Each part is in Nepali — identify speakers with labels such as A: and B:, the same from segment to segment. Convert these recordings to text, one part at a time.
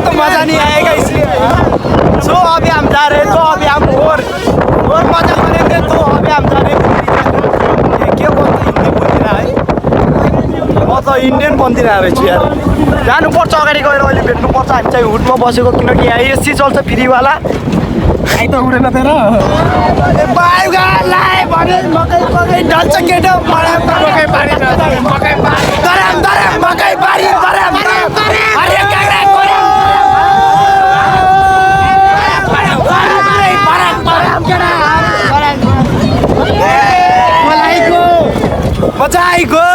A: तो मजा नहीं आएगा इसलिए सो अभी हम जा रहे हैं तो अभी हम और मजा करेंगे तो अभी हम जा रहे हैं के बोल्छ हिन्दी बोलिरहा है म त इन्डियन बनिदिरहेको रहेछु यार जानुपर्छ अगाडि गएर अहिले भेट्नुपर्छ हामी चाहिँ हुडमा बसेको किनकि यहाँ एसी चल्छ फ्रीवाला आइ त उडेन तेरो बाइगालाई भने मकै मकै ढल्छ केटो मकै पारी दराम दराम मकै पारी दराम अरे काग्रा मजा आइगयो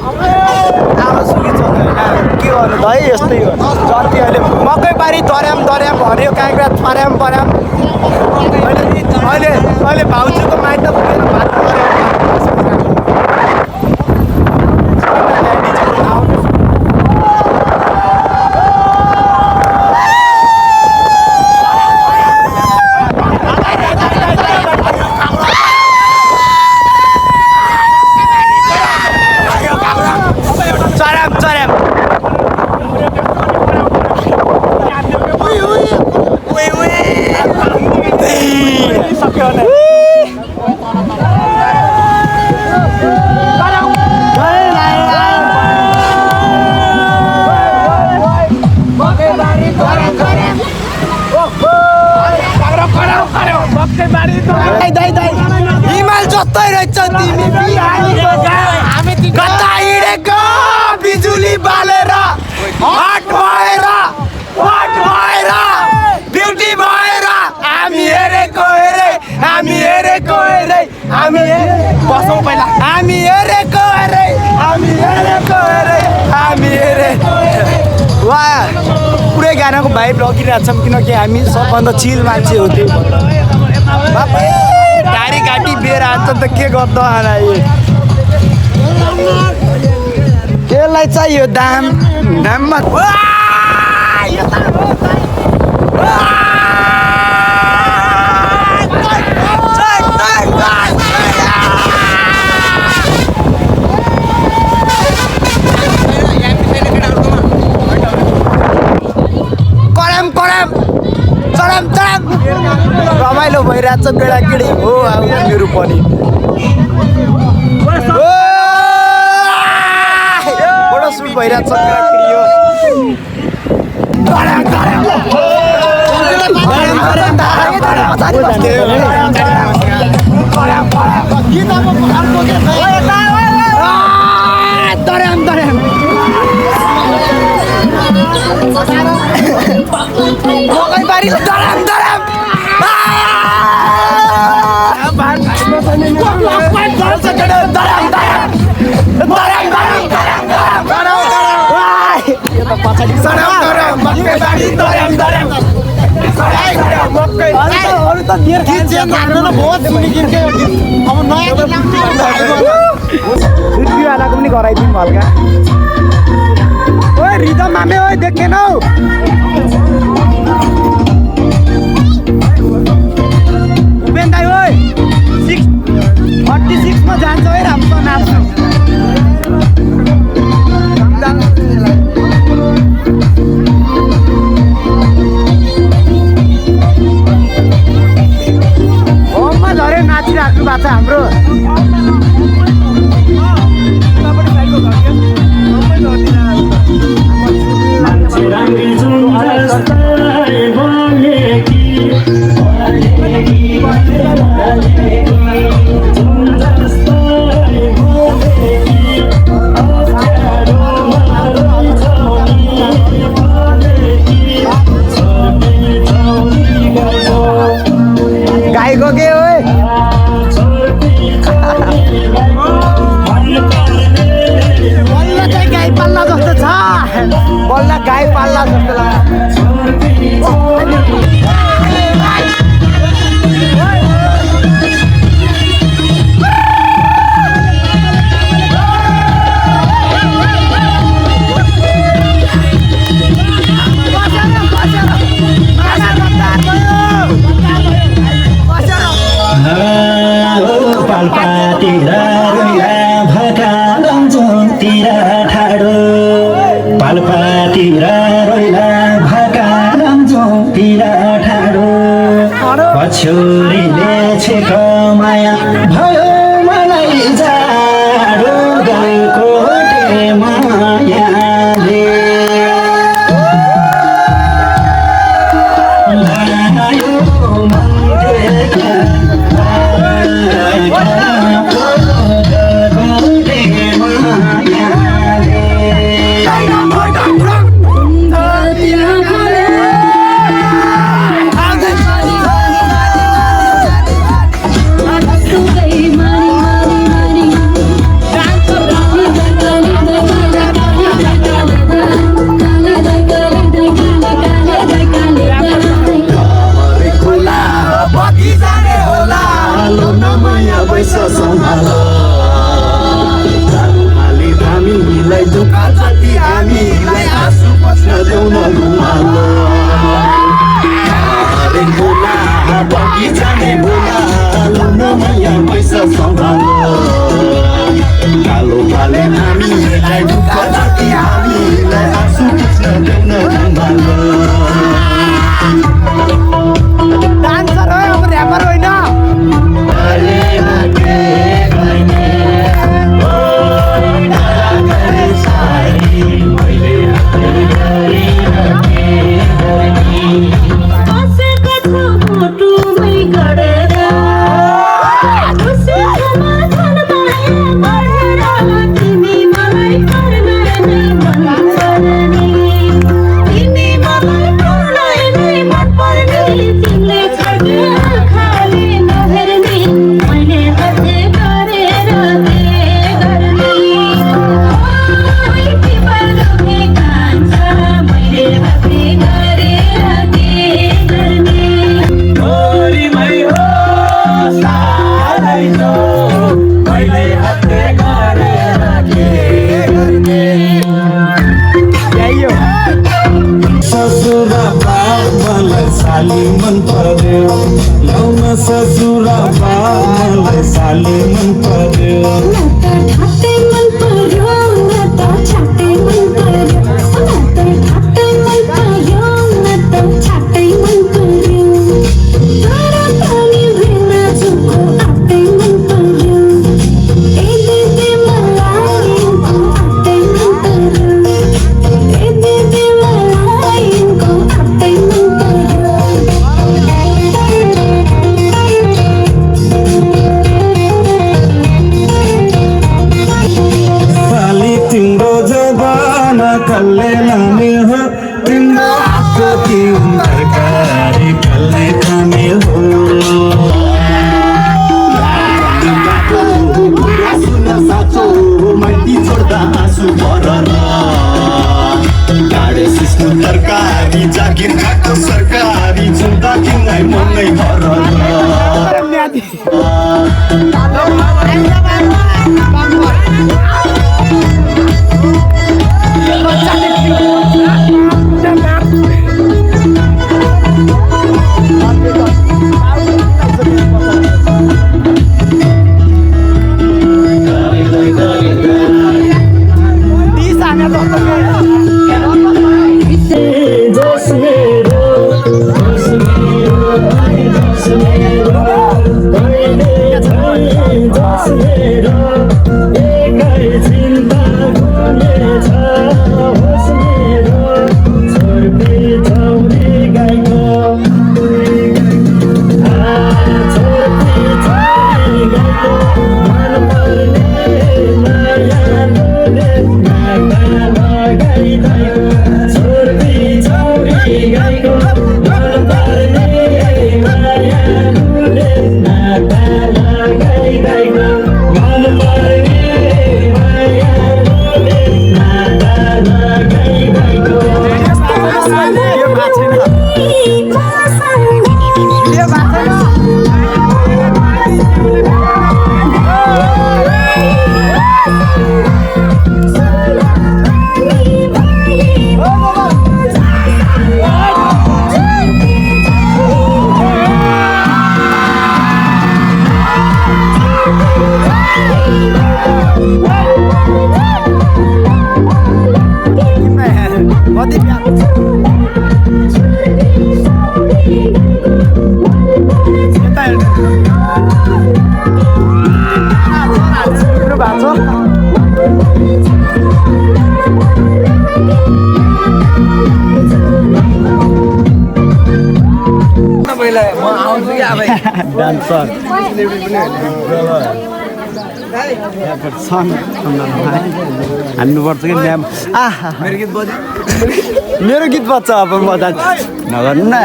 A: आमा सुकी चल्यो होइन के गर्नु त है यस्तै हो जति अहिले मकै बारी दर्याम दर्याम भन्यो काँक्रा पर्याम पर्याम अहिले भाउजूको माइत पुगेर भात हिमाल जस्तै रहेछ तिमी कता हिँडेको बिजुली बालेर हट भएर ब्युटी भएर हामी हेरेको हेरे बसौँ पहिला हामी हेरेको हेरे वा पुरै गानाको भाइब लगिरहेको छौँ किनकि हामी सबभन्दा चिल मान्छे हो त्यो गाडी घाँटी बिहेर हान्छ त के गर्दा आला यसलाई चाहियो दाममा रमाइलो भइरहेछ केटाकेटी हो अब मेरो पनि फोटो सुट भइरहेछ केटाकेटी हो छुर्पीवालाको पनि गराइदिउँ हल्का ओए रिदम मामे ओए देखेन हौ उपेन दाइ ओए 46 मा जान्छ है राम्रो नाच्नु होममा झरे नाचिराख्नु भएको छ हाम्रो गाईको के हो बल्ल चाहिँ गाई पाल्ला जस्तो छ बल्ल गाई पाल्ला जस्तो लाग्छ
B: पाल्पातिर रोइला भका छोरीले छेको माया भयो मलाई जाडो गाउँको मायाले लायो मन्दिरका हामीलाई दुःख जति हामीलाई आँसु पस्न देउन घुमालो बगिजाने बोला नयाँ पैसा सम्हालो कालो काले हामीलाई दुःख जति हामीलाई आँसु पस्न देउन घुमालो
A: डान्सर हो अब ऱ्यापर होइन
B: साली मन पर्यो लाउन ससुरा बाबुलाई साली मन पर्यो
C: ठाटे मन पर्यो न त छाटे मन पर्यो ठाटे मन पर्यो न त छाटे मन पर्यो तारा पानी भेन जुको आटे मन पर्यो ए दिदी मलाई आटे मन पर्यो ए दिदी मलाई आटे मन पर्यो
B: साली तिम्रो जबाना कल्ले लाने हो तिम्रो हातको तिउन तरकारी कल्ले खाने हो सुन साँचो माइती छोड्दा आँसु भरर गाडे सिस्नु तरकारी जागिर खाएको सरकारी जुन्दा तिमीलाई मनै भरर
A: कति डान्सर हान्नुपर्छ कि म्याम मेरो गीत बज्छ अब म त नगर्नु न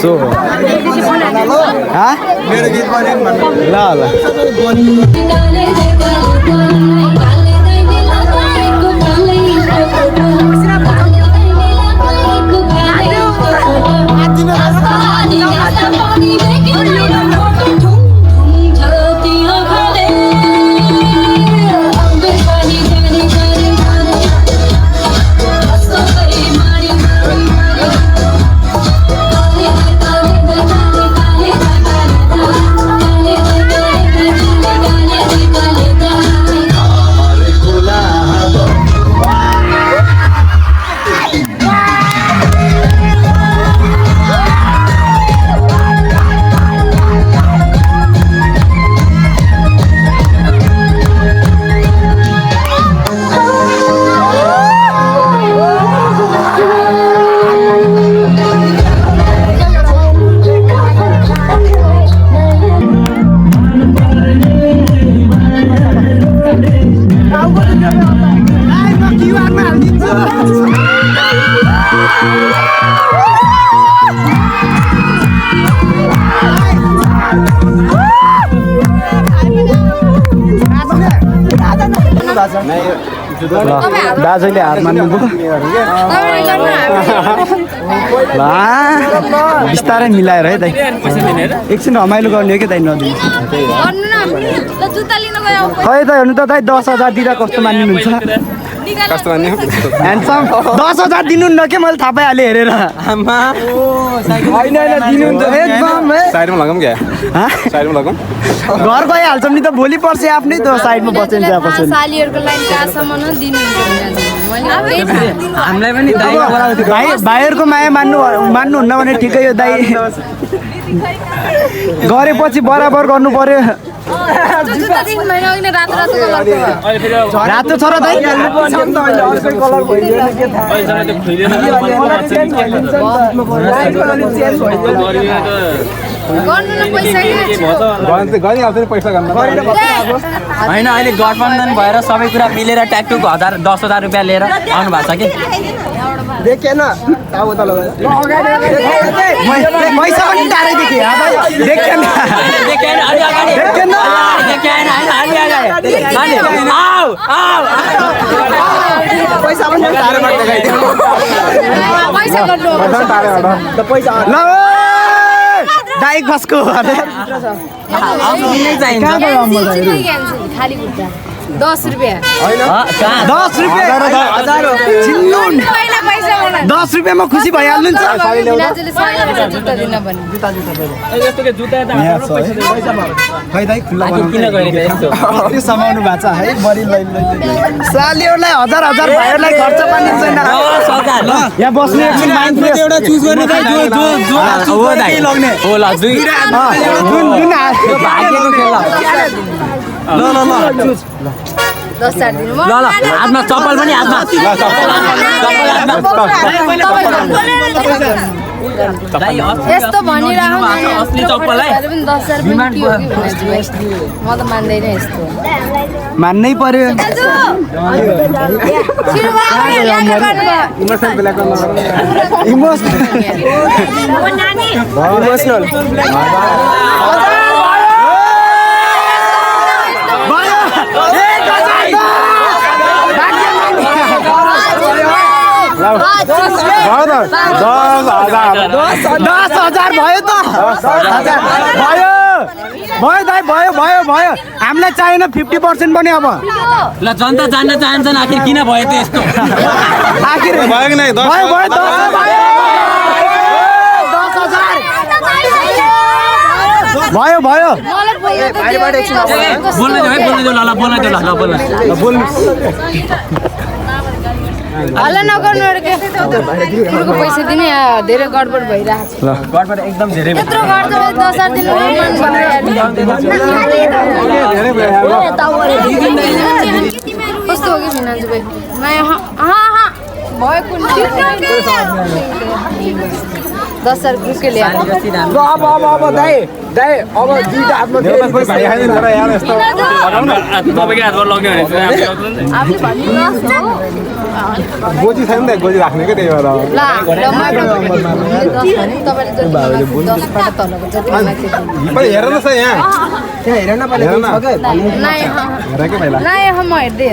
A: सो मेरो गीत ल ल दाजुले हात मान्नुभयो बिस्तारै मिलाएर है दाइ एकछिन रमाइलो गर्ने हो कि दाइ नदिनु खै त हेर्नु त दाइ 10,000 दिँदा कस्तो मानिनुहुन्छ ह्यान्डसम 10,000 दिनुहुन्न के मैले थाहा पाइहालेँ हेरेर घर गइहाल्छौँ नि त भोलि पर्सि आफ्नै त साइडमा बस्छ भाइहरूको माया मान्नुहुन्न भने ठिकै हो दाइ गरेपछि बराबर गर्नु पर्यो रातो छ र दाइ
D: होइन अहिले गठबन्धन भएर सबै कुरा मिलेर ट्याक्टुको 10,000 रुपियाँ लिएर आउनु भएको छ कि
A: देखेन पैसा पनि टाढै देखेँ देखेन पैसा पनि दाइ खसको
E: खाली 10 रुपियाँ
A: 10 रुपियाँमा खुसी भइहाल्नु समाउनु भएको छ है सालीहरूलाई हजार भाइहरूलाई खर्च पनि छैन यहाँ बस्ने एकछिन एउटा चुज गर्ने
D: हातमा चप्पल पनि
E: यस्तो भनिरहँ
D: असली चप्पल है
E: पनि 10,000 पनि के हो कि म त मान्दैन यस्तो
A: मान्नै पर्यो इमोसनल दस हजार भयो त भयो दाइ भयो हामीलाई चाहिएन 50% पनि अब
D: ल जनता जान्न चाहन्छन् आखिर किन भयो त यस्तो
A: आखिर भयो कि नै भयो 10,000 भयो
D: बोल्न
E: हल्ला नगर्नु तिम्रो पैसा दिने धेरै गडबड भइरहेको छ
D: गडबड एकदम धेरै
E: यत्रो गर्दा 10,000 दिनु कस्तो हो कि भिनाजु भाइ भयो 10,000 रुपियाँ ल्याएर
A: अब दाइ अब दुईटा हातमा भाइ खाइदिनु तर यार यस्तो
D: तपाईँकै हातबाट लग्यो भने
E: आफूले भन्नुहोस् न
A: गोजी छैन त गोजी राख्ने क्या त्यही भएर
E: ल तपाईँले 10 बाट तलको जति माथि
A: हेर न यहाँ त्यहाँ हेर न हेर न हेर के भाइला
E: ल यहाँ म हेर्दै